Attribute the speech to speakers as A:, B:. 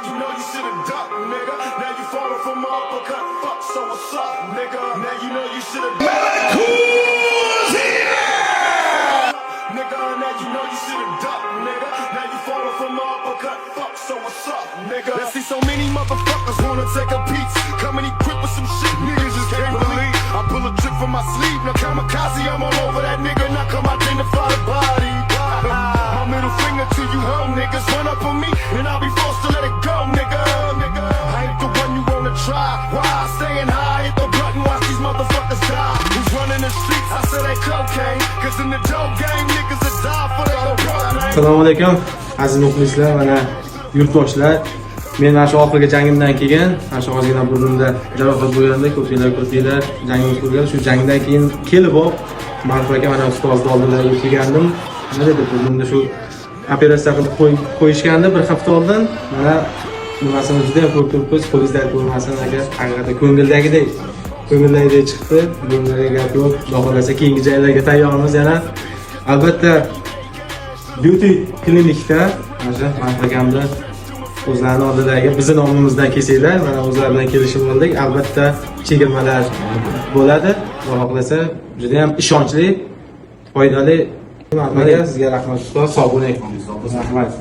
A: you know you should've ducked, nigga. Now you falling from my uppercut. Fuck, so what's up, nigga? Now you know you should've ducked. Who's here? Nigga, now you know you should've ducked, nigga. Now you falling from my uppercut. Fuck, so what's up, nigga? I see so many motherfuckers wanna take a piece. Coming equipped with some shit niggas just can't believe. I pull a trick from my sleeve. Now kamikaze, I'm all over that nigga. Now come identify the body. My middle finger to you home niggas. Run up on me and I'll be forced to let it go, nigga. I ain't the one you wanna try. Why? Staying high, hit the button, watch these motherfuckers die. Who's running the streets? I said they cocaine. Cause in the dope game, niggas that die for their propane.
B: Assalomu alaykum aziz muxlislar, mana yurtdoshlar. Men mana shu oxirgi jangimdan keyin, mana shu ozgina burnimda jarohat bo'lganda, ko'pchilar jangimiz bo'lgan. Shu jangdan keyin kelib hop, Ma'ruf aka mana ustozni oldilariga kelgandim. Nima dedi, burnimda shu operatsiya qilib qo'yishgandi bir hafta oldin. Mana nimasini juda ham ko'p turibmiz, polizlar ko'rmasin aka, haqiqatan ko'ngildagidek chiqdi. Bunlarga gap yo'q. Xudo xolasa keyingi janglarga tayyormiz yana. Albatta Beauty klinikda mana shu Ma'ruf akamni o'zlarini oldilariga bizni nomimizdan kelsanglar, mana o'zlaridan kelishib oldik. Albatta chegirmalar bo'ladi. Xudo xolasa juda ham ishonchli, foydali. Sizga rahmat ustoz, sog' bo'ling. Rahmat.